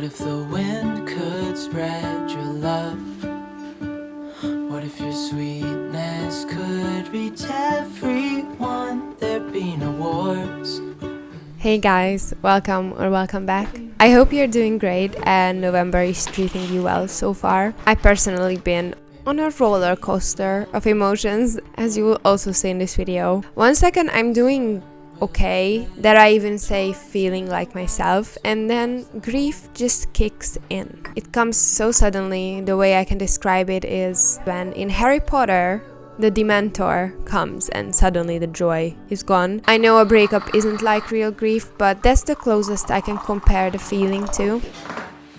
if the wind could spread your love? What if your sweetness could reach everyone? There'd be no wars. Hey guys, welcome or welcome back. I hope you're doing great and November is treating you well so far. I personally been on a roller coaster of emotions, as you will also see in this video. One second I'm doing okay, that I even say feeling like myself, and then grief just kicks in. It comes so suddenly. The way I can describe it is when in Harry Potter the Dementor comes and suddenly the joy is gone. I know a breakup isn't like real grief, but that's the closest I can compare the feeling to.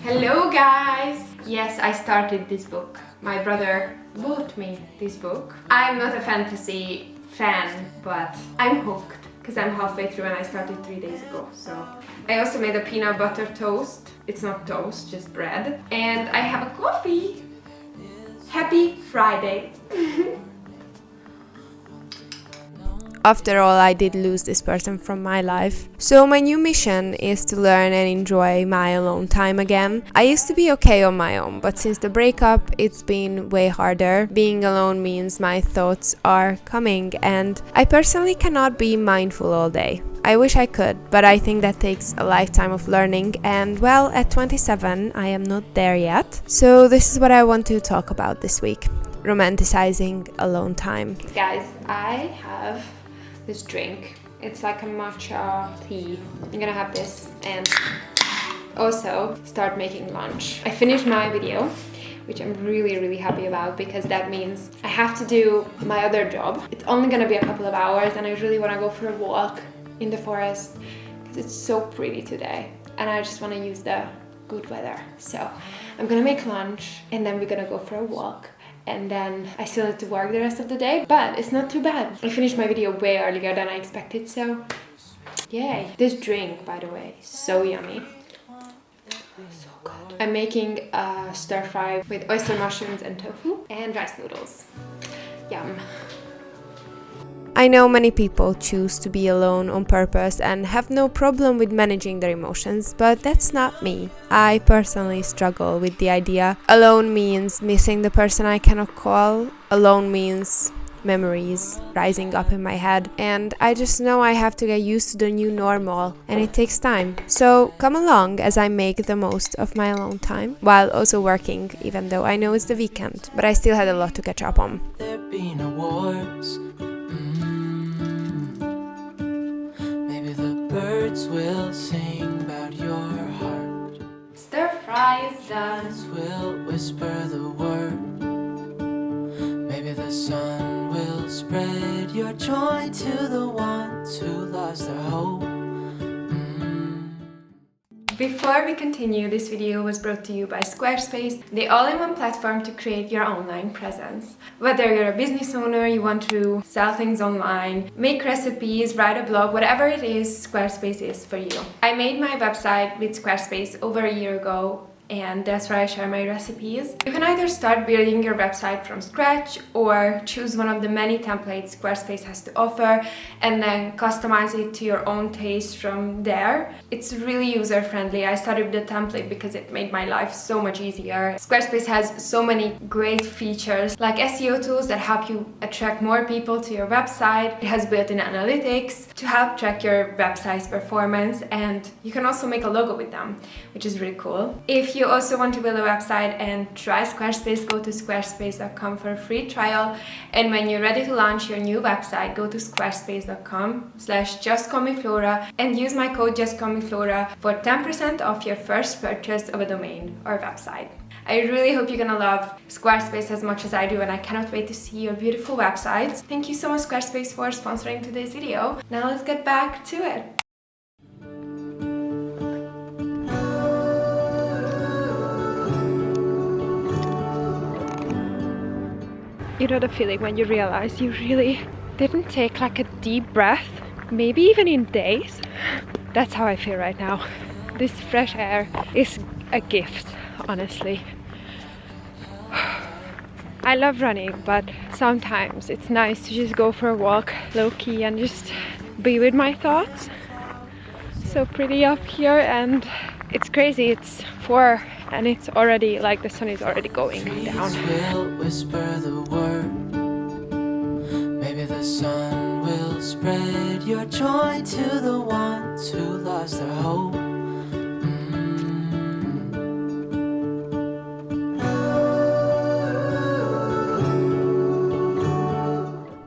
Hello guys! Yes, I started this book. My brother bought me this book. I'm not a fantasy fan, but I'm hooked because I'm halfway through and I started 3 days ago. So I also made a peanut butter toast. It's not toast, just bread. And I have a coffee. Happy Friday! After all, I did lose this person from my life. So my new mission is to learn and enjoy my alone time again. I used to be okay on my own, but since the breakup, it's been way harder. Being alone means my thoughts are coming, and I personally cannot be mindful all day. I wish I could, but I think that takes a lifetime of learning, and well, at 27, I am not there yet. So this is what I want to talk about this week. Romanticizing alone time. Guys, I have this drink. It's like a matcha tea. I'm gonna have this and also start making lunch. I finished my video, which I'm really happy about because that means I have to do my other job. It's only gonna be a couple of hours and I really wanna go for a walk in the forest because it's so pretty today and I just wanna use the good weather. So I'm gonna make lunch and then we're gonna go for a walk. And then I still have to work the rest of the day, but it's not too bad. I finished my video way earlier than I expected, so yay. This drink, by the way, is so yummy. So good. I'm making a stir fry with oyster mushrooms and tofu and rice noodles. Yum. I know many people choose to be alone on purpose and have no problem with managing their emotions, but that's not me. I personally struggle with the idea. Alone means missing the person I cannot call. Alone means memories rising up in my head, and I just know I have to get used to the new normal, and it takes time. So come along as I make the most of my alone time while also working, even though I know it's the weekend, but I still had a lot to catch up on. There'd be no wars. Birds will sing about your heart. Stir fry is done. Will whisper the word. Maybe the sun will spread your joy to the ones who lost their hope. Before we continue, this video was brought to you by Squarespace, the all-in-one platform to create your online presence. Whether you're a business owner, you want to sell things online, make recipes, write a blog, whatever it is, Squarespace is for you. I made my website with Squarespace over a year ago, and that's where I share my recipes. You can either start building your website from scratch or choose one of the many templates Squarespace has to offer and then customize it to your own taste from there. It's really user-friendly. I started with the template because it made my life so much easier. Squarespace has so many great features like SEO tools that help you attract more people to your website. It has built-in analytics to help track your website's performance, and you can also make a logo with them, which is really cool. If you also want to build a website and try Squarespace, go to squarespace.com for a free trial, and when you're ready to launch your new website, go to squarespace.com/Justcallmeflora and use my code Justcallmeflora for 10% off your first purchase of a domain or website. I really hope you're gonna love Squarespace as much as I do, and I cannot wait to see your beautiful websites. Thank you so much, Squarespace, for sponsoring today's video. Now let's get back to it. You know the feeling when you realize you really didn't take like a deep breath, maybe even in days? That's how I feel right now. This fresh air is a gift, honestly. I love running, but sometimes it's nice to just go for a walk low-key and just be with my thoughts. So pretty up here, and It's crazy, it's 4 and it's already like the sun is already going down. Will whisper the word. Maybe the sun will spread your joy to the ones who lost their hope.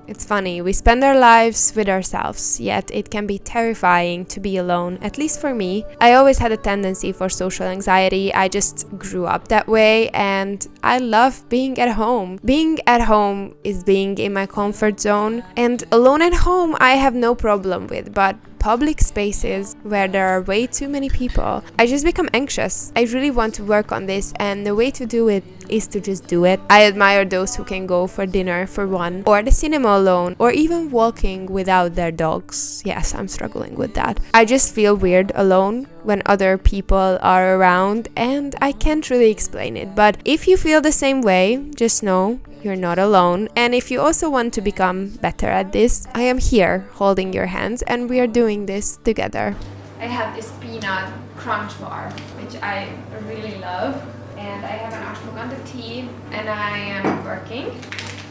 It's funny, we spend our lives with ourselves, yet it can be terrifying to be alone, at least for me. I always had a tendency for social anxiety, I just grew up that way, and I love being at home. Being at home is being in my comfort zone, and alone at home I have no problem with, but public spaces where there are way too many people, I just become anxious. I really want to work on this, and the way to do it is to just do it. I admire those who can go for dinner for one, or the cinema alone, or even walking without their dogs. Yes, I'm struggling with that. I just feel weird alone when other people are around, and I can't really explain it. But if you feel the same way, just know you're not alone. And if you also want to become better at this, I am here holding your hands, and we are doing this together. I have this peanut crunch bar, which I really love. And I have an ashwagandha tea, and I am working.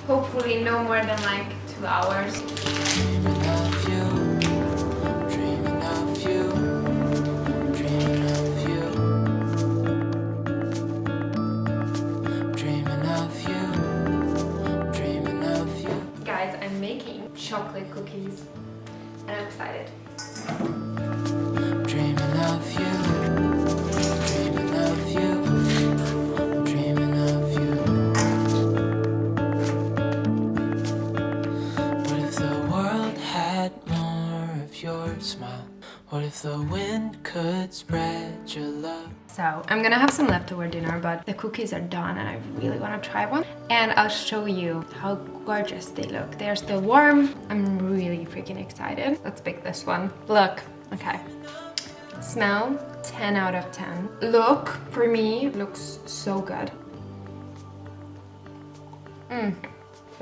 Hopefully no more than like 2 hours. Dreaming of you, dreaming of you, dreaming of you, dreaming of you, dreaming of you. Guys, I'm making chocolate cookies, and I'm excited. Dreaming of you, dreaming of you. Your smile. What if the wind could spread your love? So I'm gonna have some leftover dinner, but the cookies are done and I really want to try one. And I'll show you how gorgeous they look. They're still warm. I'm really freaking excited. Let's pick this one. Look, okay. Smell, 10 out of 10. Look, for me, looks so good. Oh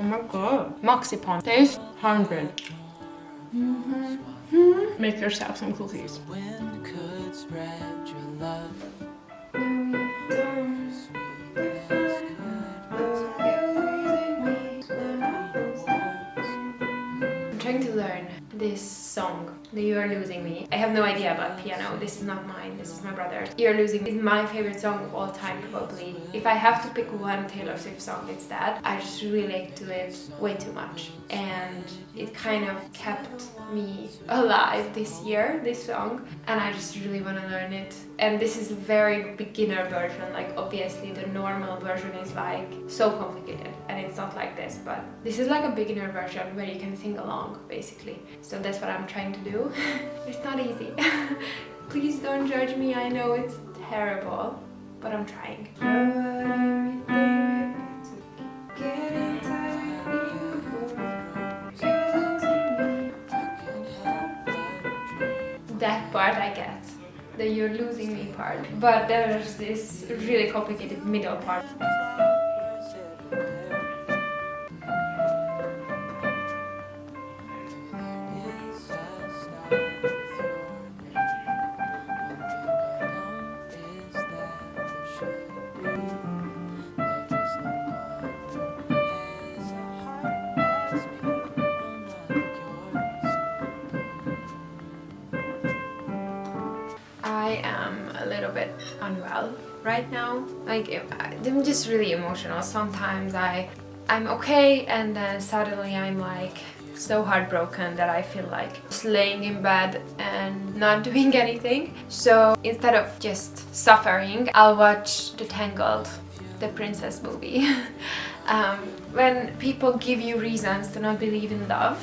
my god. Marzipan, taste 100. Make yourself some cookies. Wind could spread your love. I'm trying to learn this song, the You Are Losing Me. I have no idea about piano. This is not mine, this is my brother's. You Are Losing Me is my favorite song of all time, probably. If I have to pick one Taylor Swift song, it's that. I just relate to it way too much. And it kind of kept me alive this year, this song. And I just really want to learn it. And this is a very beginner version. Like, obviously the normal version is like so complicated. And it's not like this, but this is like a beginner version where you can sing along, basically. So that's what I'm trying to do. It's not easy. Please don't judge me, I know it's terrible, but I'm trying. That part I get, the You're Losing Me part, but there's this really complicated middle part. I am a little bit unwell right now. Like, I'm just really emotional. Sometimes I'm okay, and then suddenly I'm like so heartbroken that I feel like just laying in bed and not doing anything. So instead of just suffering, I'll watch The Tangled, the princess movie. When people give you reasons to not believe in love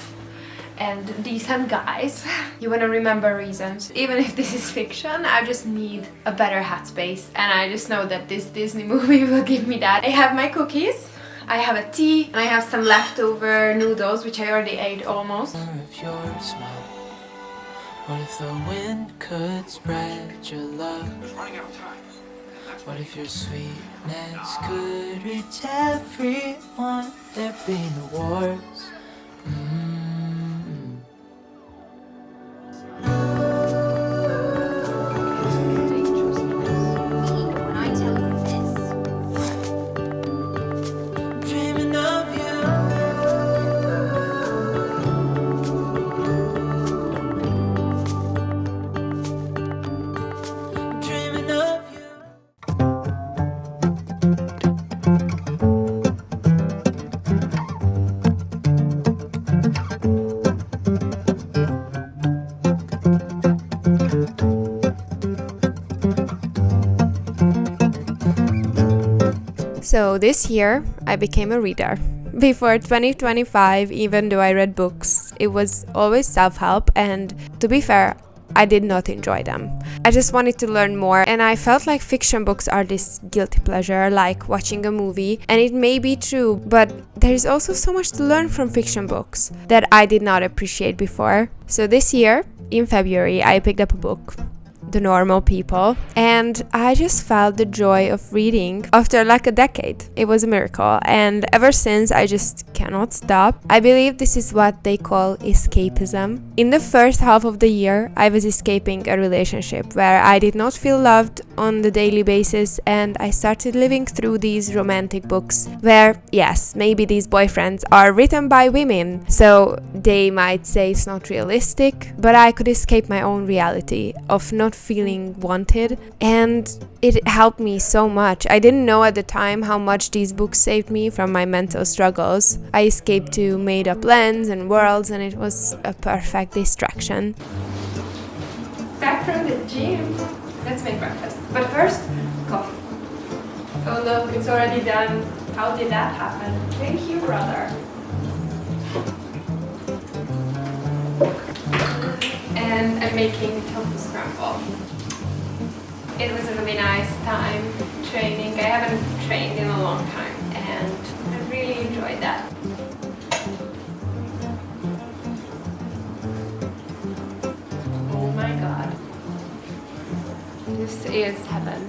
and decent guys, you want to remember reasons. Even if this is fiction, I just need a better headspace, and I just know that this Disney movie will give me that. I have my cookies, I have a tea, and I have some leftover noodles, which I already ate almost. Of your smile. What if the wind could spread your love? What if your sweetness could reach everyone? There'd be no wars. So this year, I became a reader. Before 2025, even though I read books, it was always self-help, and to be fair, I did not enjoy them. I just wanted to learn more, and I felt like fiction books are this guilty pleasure, like watching a movie, and it may be true, but there is also so much to learn from fiction books that I did not appreciate before. So this year, in February, I picked up a book, The Normal People, and I just felt the joy of reading after like a decade. It was a miracle, and ever since I just cannot stop. I believe this is what they call escapism. In the first half of the year, I was escaping a relationship where I did not feel loved on the daily basis, and I started living through these romantic books where, yes, maybe these boyfriends are written by women, so they might say it's not realistic, but I could escape my own reality of not feeling wanted, and it helped me so much. I didn't know at the time how much these books saved me from my mental struggles. I escaped to made-up lands and worlds, and it was a perfect distraction. Back from the gym. Let's make breakfast. But first, coffee. Oh look, it's already done. How did that happen? Thank you, brother. And I'm making tofu scramble. It was a really nice time training. I haven't trained in a long time, and I really enjoyed that. Oh my god. This is heaven.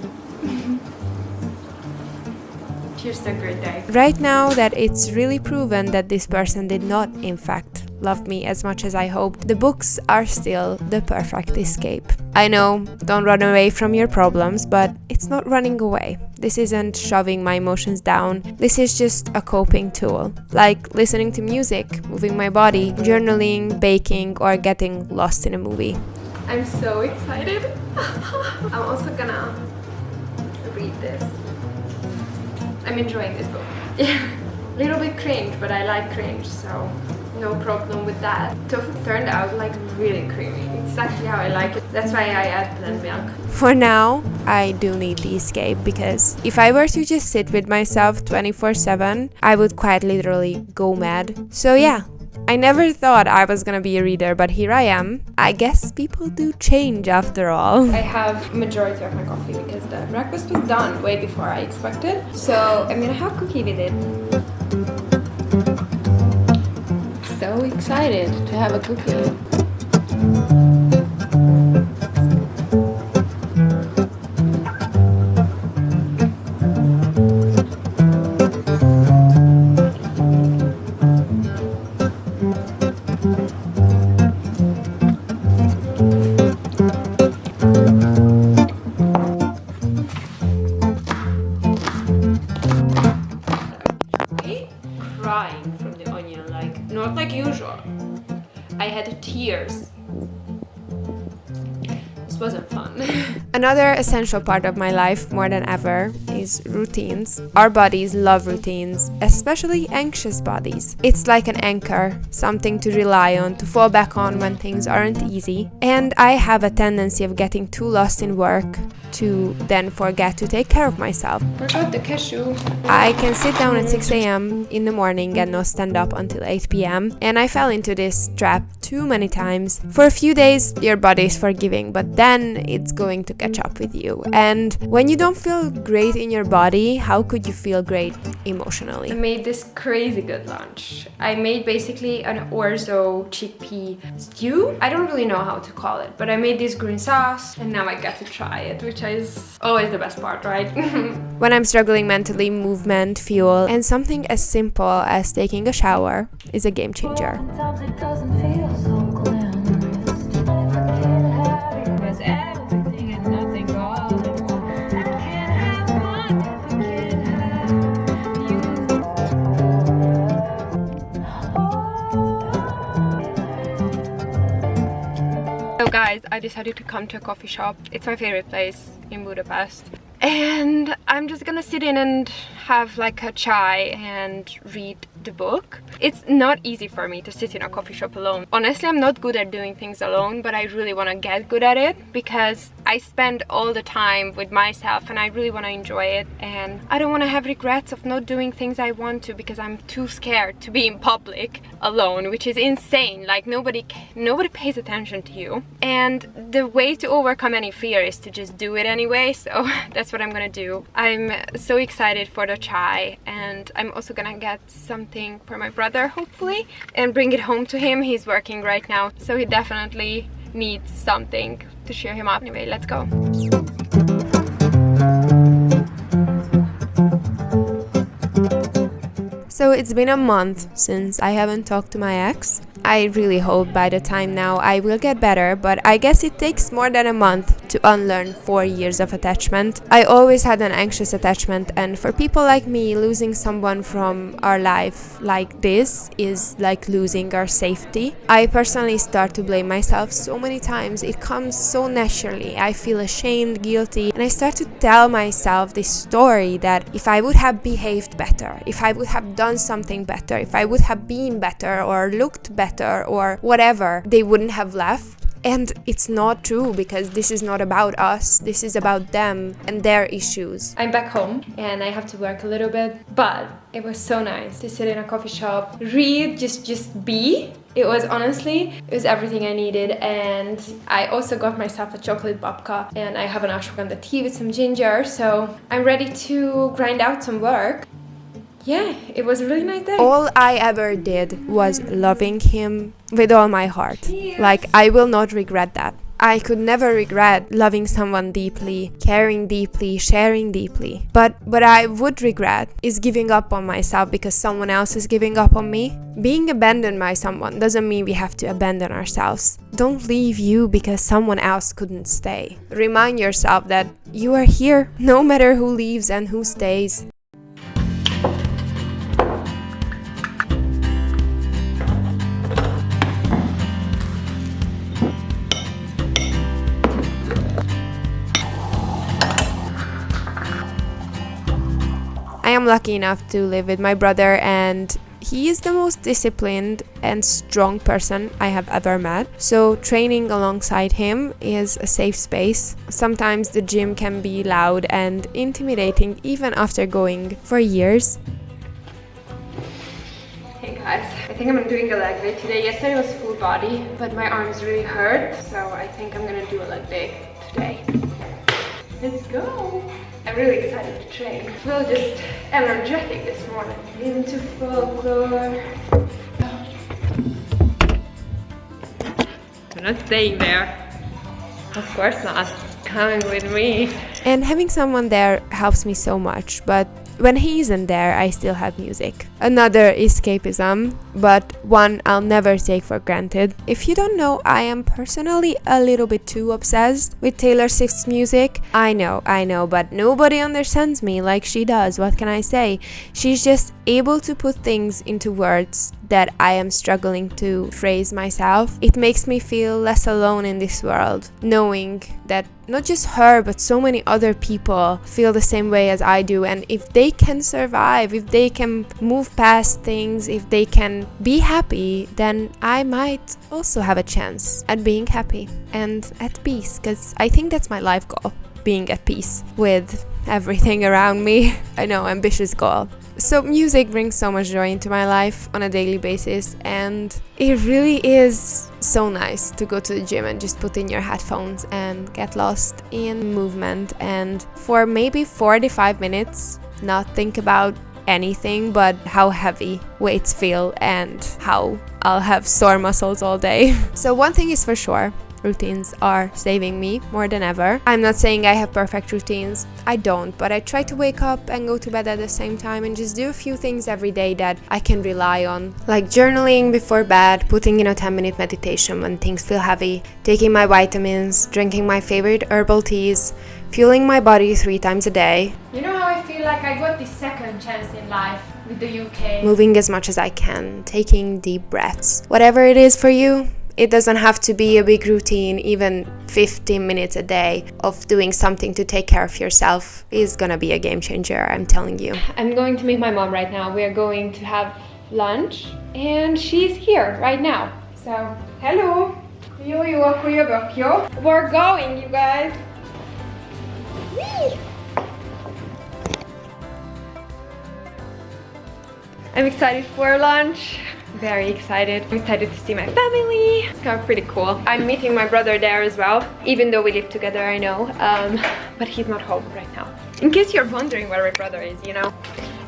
Here's a great day. Right now that it's really proven that this person did not, in fact, love me as much as I hoped, the books are still the perfect escape. I know, don't run away from your problems, but it's not running away. This isn't shoving my emotions down. This is just a coping tool, like listening to music, moving my body, journaling, baking, or getting lost in a movie. I'm so excited. I'm also gonna read this. I'm enjoying this book. Yeah, a little bit cringe, but I like cringe, so no problem with that. Tofu turned out like really creamy. Exactly how I like it. That's why I add plant milk. For now, I do need the escape, because if I were to just sit with myself 24/7, I would quite literally go mad. So yeah, I never thought I was gonna be a reader, but here I am. I guess people do change after all. I have majority of my coffee because the breakfast was done way before I expected. So I'm gonna have cookie with it. So excited to have a cookie. Crying from the onion, like not like usual. I had tears. This wasn't fun. Another essential part of my life, more than ever, is routines. Our bodies love routines, especially anxious bodies. It's like an anchor, something to rely on, to fall back on when things aren't easy. And I have a tendency of getting too lost in work to then forget to take care of myself. Forgot the cashew. I can sit down at 6 a.m. in the morning and not stand up until 8 p.m. And I fell into this trap too many times. For a few days, your body is forgiving, but then it's going to catch up with you. And when you don't feel great in your body, how could you feel great emotionally? I made this crazy good lunch. I made basically an orzo chickpea stew. I don't really know how to call it, but I made this green sauce, and now I got to try it, which is always the best part, right? When I'm struggling mentally, movement, fuel, and something as simple as taking a shower is a game changer. So guys, I decided to come to a coffee shop. It's my favorite place in Budapest. and I'm just gonna sit in and have like a chai and read the book. It's not easy for me to sit in a coffee shop alone. Honestly, I'm not good at doing things alone, but I really want to get good at it because I spend all the time with myself and I really want to enjoy it, and I don't want to have regrets of not doing things I want to because I'm too scared to be in public alone, which is insane. Like nobody pays attention to you, and the way to overcome any fear is to just do it anyway. So that's what I'm gonna do. I'm so excited for the chai, and I'm also gonna get something for my brother hopefully and bring it home to him. He's working right now, so he definitely needs something to cheer him up. Anyway, let's go. So it's been a month since I haven't talked to my ex. I really hope by the time now I will get better, but I guess it takes more than a month to unlearn 4 years of attachment. I always had an anxious attachment, and for people like me, losing someone from our life like this is like losing our safety. I personally start to blame myself so many times. It comes so naturally. I feel ashamed, guilty, and I start to tell myself this story that if I would have behaved better, if I would have done something better, if I would have been better or looked better or whatever, they wouldn't have left. And it's not true, because this is not about us, this is about them and their issues. I'm back home and I have to work a little bit, but it was so nice to sit in a coffee shop, read, just be. It was everything I needed. And I also got myself a chocolate babka, and I have an ashwagandha tea with some ginger, so I'm ready to grind out some work. Yeah, it was a really nice day. All I ever did was loving him with all my heart. Like, I will not regret that. I could never regret loving someone deeply, caring deeply, sharing deeply. But what I would regret is giving up on myself because someone else is giving up on me. Being abandoned by someone doesn't mean we have to abandon ourselves. Don't leave you because someone else couldn't stay. Remind yourself that you are here, no matter who leaves and who stays. I am lucky enough to live with my brother, and he is the most disciplined and strong person I have ever met. So training alongside him is a safe space. Sometimes the gym can be loud and intimidating even after going for years. Hey guys, I think I'm doing a leg day today. Yesterday was full body, but my arms really hurt, so I think I'm gonna do a leg day today. Let's go! I'm really excited to train. I feel just energetic this morning. Into folklore. I'm not staying there. Of course not. Coming with me. And having someone there helps me so much, but when he isn't there, I still have music. Another escapism, but one I'll never take for granted. If you don't know, I am personally a little bit too obsessed with Taylor Swift's music. I know, but nobody understands me like she does. What can I say? She's just able to put things into words that I am struggling to phrase myself. It makes me feel less alone in this world, knowing that not just her, but so many other people feel the same way as I do. And if they can survive, if they can move past things, if they can be happy, then I might also have a chance at being happy and at peace, because I think that's my life goal, being at peace with everything around me. I know, ambitious goal. So music brings so much joy into my life on a daily basis, and it really is so nice to go to the gym and just put in your headphones and get lost in movement, and for maybe 45 minutes not think about anything but how heavy weights feel and how I'll have sore muscles all day. So one thing is for sure, routines are saving me more than ever. I'm not saying I have perfect routines. I don't, but I try to wake up and go to bed at the same time and just do a few things every day that I can rely on, like journaling before bed, putting in a 10-minute meditation when things feel heavy, taking my vitamins, drinking my favorite herbal teas, fueling my body 3 times a day. You know how I feel like I got this second chance in life with the UK? Moving as much as I can, taking deep breaths. Whatever it is for you, It doesn't have to be a big routine. Even 15 minutes a day of doing something to take care of yourself is gonna be a game changer, I'm telling you. I'm going to meet my mom right now. We are going to have lunch and she's here right now. So, hello! Jó, akkor jövök, jó? We're going, you guys! Whee! I'm excited for lunch. Very excited. I'm excited to see my family. It's gonna be pretty cool. I'm meeting my brother there as well, even though we live together, I know. But he's not home right now. In case you're wondering where my brother is, you know.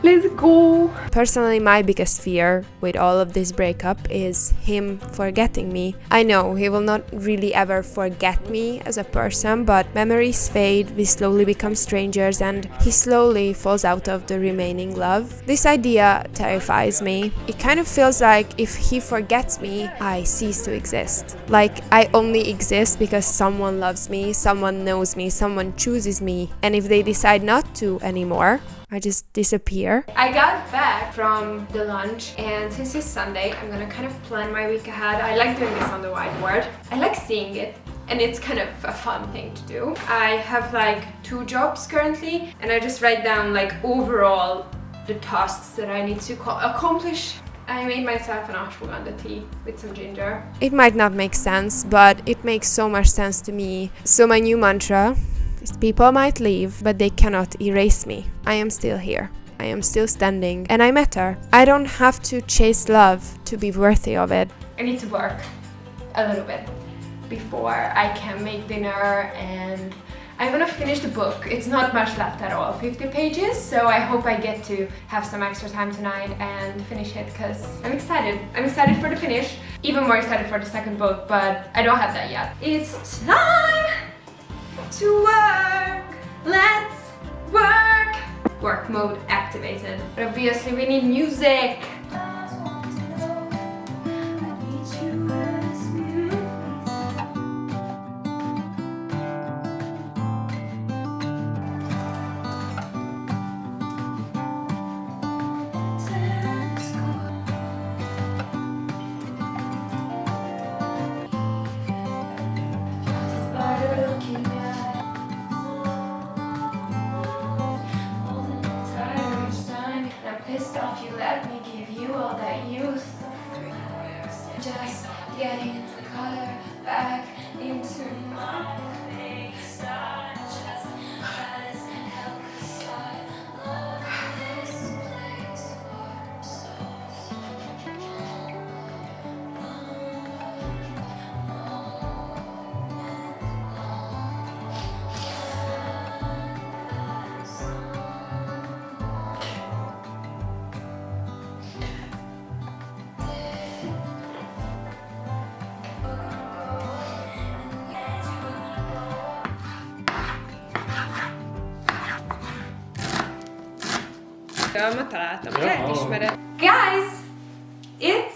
Let's go! Personally, my biggest fear with all of this breakup is him forgetting me. I know he will not really ever forget me as a person, but memories fade, we slowly become strangers, and he slowly falls out of the remaining love. This idea terrifies me. It kind of feels like if he forgets me, I cease to exist. Like I only exist because someone loves me, someone knows me, someone chooses me, and if they decide not to anymore, I just disappear. I got back from the lunch, and since it's Sunday, I'm gonna kind of plan my week ahead. I like doing this on the whiteboard. I like seeing it, and it's kind of a fun thing to do. I have like 2 jobs currently, and I just write down like overall the tasks that I need to accomplish. I made myself an ashwagandha tea with some ginger. It might not make sense, but it makes so much sense to me. So my new mantra: people might leave, but they cannot erase me. I am still here. I am still standing, and I matter. I don't have to chase love to be worthy of it. I need to work a little bit before I can make dinner, and I'm gonna finish the book. It's not much left at all, 50 pages, so I hope I get to have some extra time tonight and finish it, because I'm excited. I'm excited for the finish, even more excited for the second book, but I don't have that yet. It's time to work! Let's work! Work mode activated. But obviously we need music! Pissed off you let me give you all that youth. Just getting the color back into my face. Guys, it's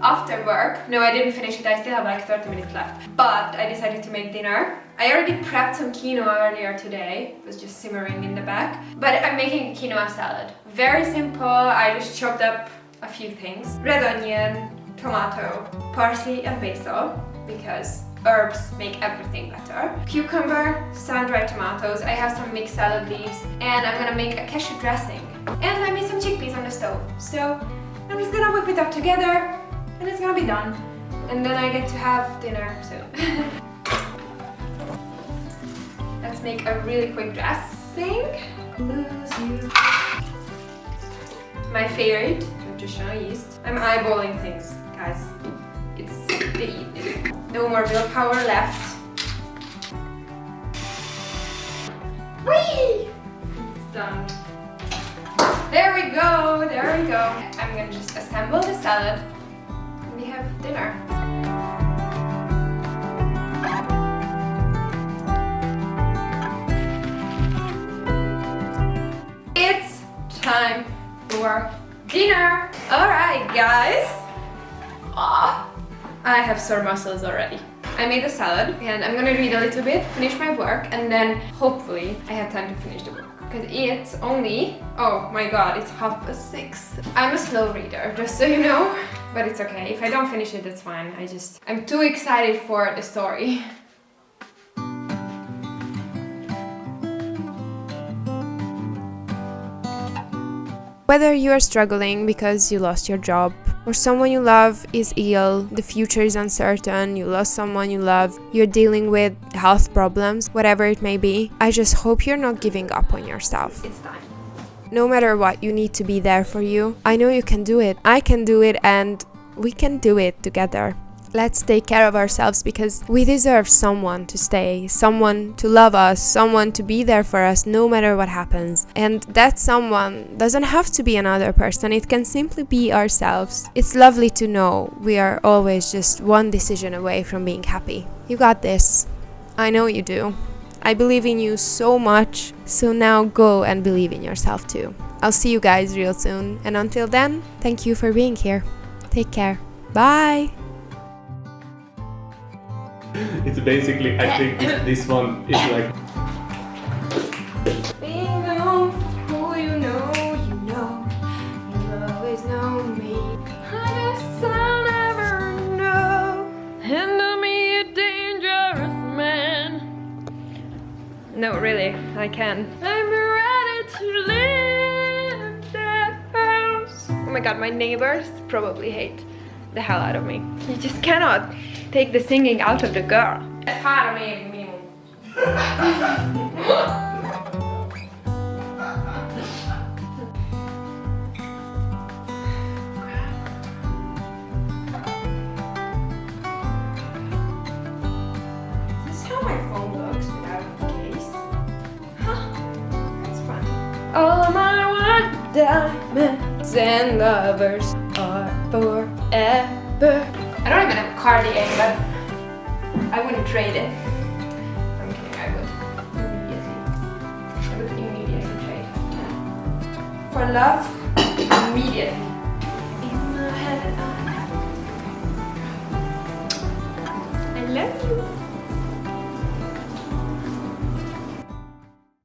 after work. No, I didn't finish it. I still have like 30 minutes left. But I decided to make dinner. I already prepped some quinoa earlier today. It was just simmering in the back. But I'm making a quinoa salad. Very simple. I just chopped up a few things. Red onion, tomato, parsley and basil, because herbs make everything better. Cucumber, sun-dried tomatoes. I have some mixed salad leaves, and I'm gonna make a cashew dressing. And I made some chickpeas on the stove. So I'm just gonna whip it up together, and it's gonna be done. And then I get to have dinner soon. Let's make a really quick dressing. Lose you. My favorite, nutritional yeast. I'm eyeballing things, guys. It's the evening. No more willpower left. Whee! It's done. There we go, there we go. I'm gonna just assemble the salad and we have dinner. It's time for dinner. Alright guys. I have sore muscles already. I made a salad and I'm gonna read a little bit, finish my work, and then hopefully I have time to finish the book. Because it's only, oh my god, it's 6:30. I'm a slow reader, just so you know. but it's okay. If I don't finish it, that's fine. I'm too excited for the story. Whether you are struggling because you lost your job, or someone you love is ill, the future is uncertain, you lost someone you love, you're dealing with health problems, whatever it may be, I just hope you're not giving up on yourself. It's time. No matter what, you need to be there for you. I know you can do it. I can do it, and we can do it together. Let's take care of ourselves because we deserve someone to stay, someone to love us, someone to be there for us no matter what happens. And that someone doesn't have to be another person, it can simply be ourselves. It's lovely to know we are always just one decision away from being happy. You got this. I know you do. I believe in you so much, so now go and believe in yourself too. I'll see you guys real soon, and until then, thank you for being here. Take care. Bye! It's basically, I think this one is like... Being known who you know, you'll always know me. I guess I'll never know. Handle me a dangerous man. No, really, I can. I'm ready to leave that house. Oh my god, my neighbors probably hate the hell out of me. You just cannot take the singing out of the girl. Här med minimum. This is how my phone looks without a case. Huh, that's fun. All my white diamonds and lovers are forever. I don't even have a Cartier, but I wouldn't trade it. I'm kidding, I would immediately. I would immediately trade. For love, immediately. In my head, I love you.